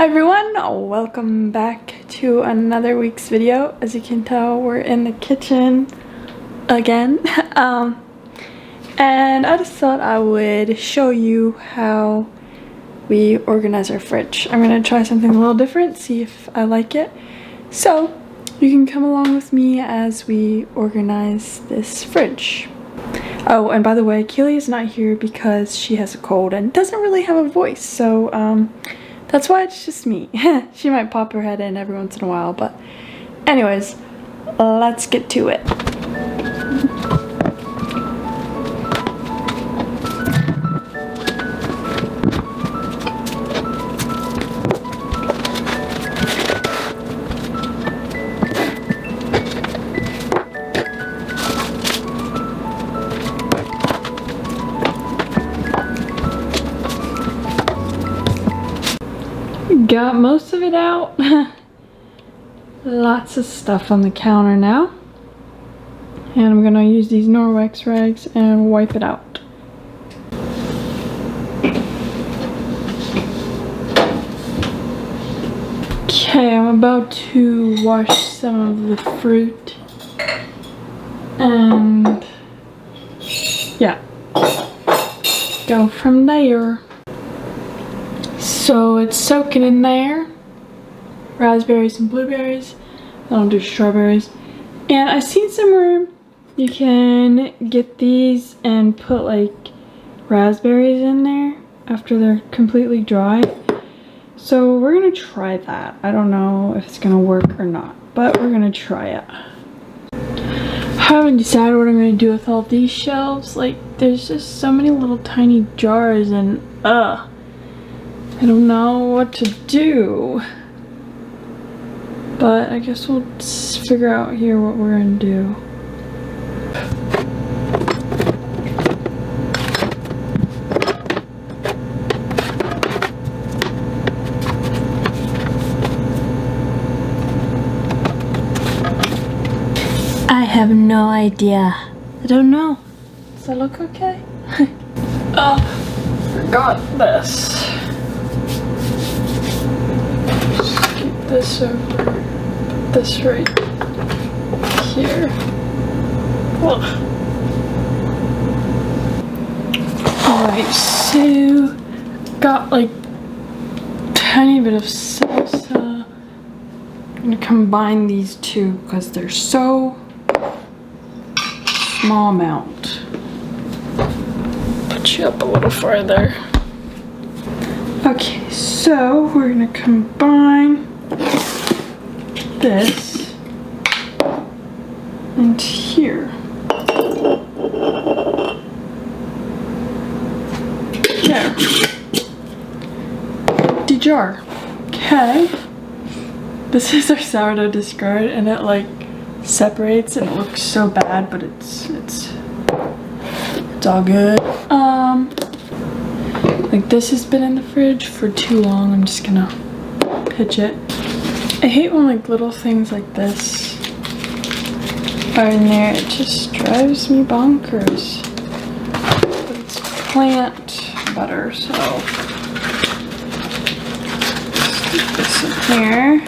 Hi everyone, welcome back to another week's video. As you can tell, we're in the kitchen again. And I just thought I would show you how we organize our fridge. I'm gonna try something a little different, see if I like it. So you can come along with me as we organize this fridge. Oh, and by the way, Keely is not here because she has a cold and doesn't really have a voice, so that's why it's just me. She might pop her head in every once in a while, but anyways, let's get to it. Got most of it out. Lots of stuff on the counter now. And I'm gonna use these Norwex rags and wipe it out. Okay, I'm about to wash some of the fruit. And yeah, go from there. So it's soaking in there. Raspberries and blueberries. I don't do strawberries. And I've seen somewhere you can get these and put like raspberries in there after they're completely dry. So we're gonna try that. I don't know if it's gonna work or not, but we're gonna try it. I haven't decided what I'm gonna do with all these shelves. Like, there's just so many little tiny jars and I don't know what to do, but I guess we'll just figure out here what we're gonna do. I have no idea. I don't know. Does that look okay? Oh, forgot this. This over, put this right here. Alright, so got like tiny bit of salsa. I'm gonna combine these two because they're so small amount. Put you up a little farther. Okay, so we're gonna combine this and here. There. Empty jar. Okay. This is our sourdough discard and it like separates and it looks so bad, but it's all good. Like this has been in the fridge for too long. I'm just gonna pitch it. I hate when like little things like this are in there. It just drives me bonkers. But it's plant butter, so stick this in here.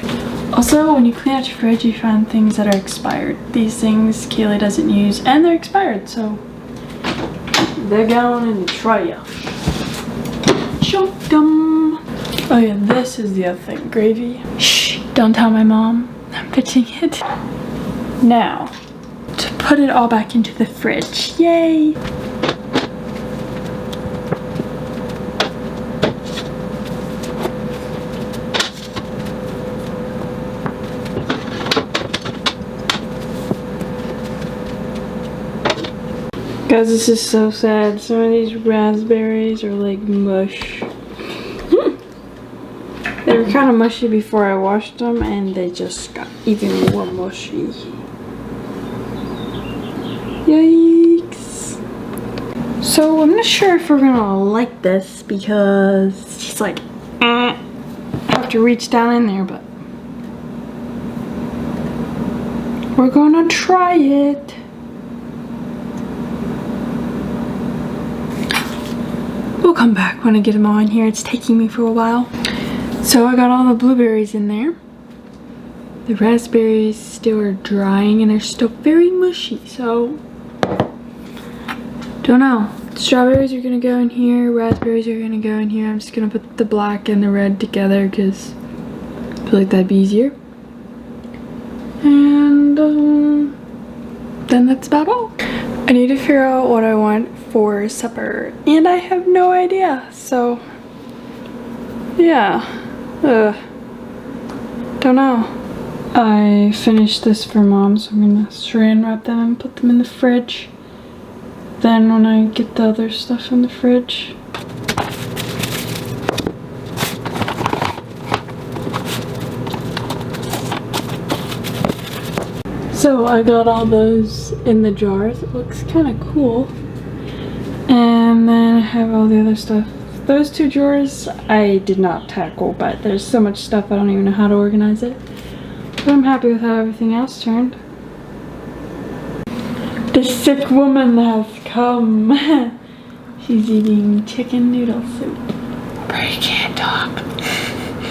Also, when you clean out your fridge, you find things that are expired. These things Kaylee doesn't use, and they're expired, so they're going in the tray. Chunk-dum. Oh yeah, this is the other thing. Gravy. Shh, don't tell my mom. I'm pitching it. Now, to put it all back into the fridge. Yay! Guys, this is so sad. Some of these raspberries are like mush. They were kind of mushy before I washed them and they just got even more mushy. Yikes. So I'm not sure if we're gonna like this because she's like, I have to reach down in there, but we're gonna try it. We'll come back when I get them all in here. It's taking me for a while. So I got all the blueberries in there. The raspberries still are drying and they're still very mushy, so don't know. Strawberries are gonna go in here, raspberries are gonna go in here. I'm just gonna put the black and the red together because I feel like that'd be easier. And then that's about all. I need to figure out what I want for supper and I have no idea, so yeah. Don't know. I finished this for Mom, so I'm gonna saran wrap them and put them in the fridge. Then when I get the other stuff in the fridge. So I got all those in the jars. It looks kind of cool. And then I have all the other stuff. Those two drawers I did not tackle, but there's so much stuff I don't even know how to organize it. But I'm happy with how everything else turned. The sick woman has come. She's eating chicken noodle soup. But you can't talk.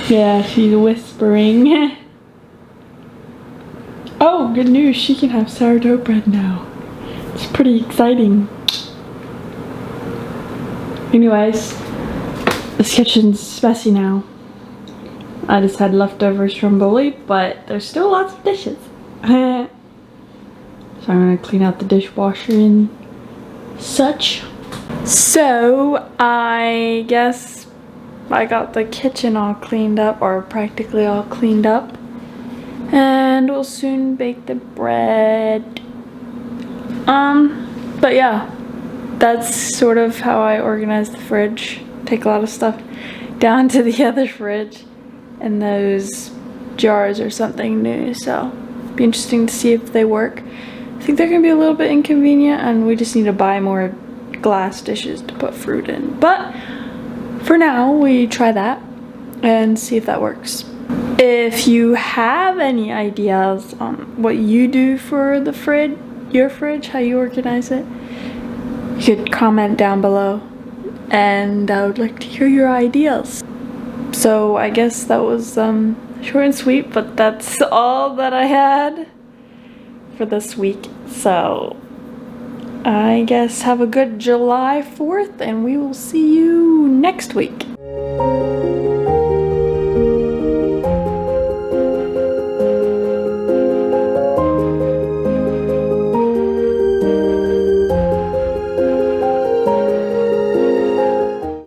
Yeah, she's whispering. Oh, good news. She can have sourdough bread now. It's pretty exciting. Anyways, this kitchen's messy now. I just had leftovers from Bully, but there's still lots of dishes. So I'm gonna clean out the dishwasher and such. So I guess I got the kitchen all cleaned up, or practically all cleaned up. And we'll soon bake the bread. But yeah, that's sort of how I organize the fridge. Take a lot of stuff down to the other fridge, and those jars are something new, so be interesting to see if they work. I think they're gonna be a little bit inconvenient, and we just need to buy more glass dishes to put fruit in. But for now, we try that and see if that works. If you have any ideas on what you do for the fridge, your fridge, how you organize it, you could comment down below, and I would like to hear your ideas. So I guess that was short and sweet, but that's all that I had for this week. So I guess have a good July 4th, and we will see you next week.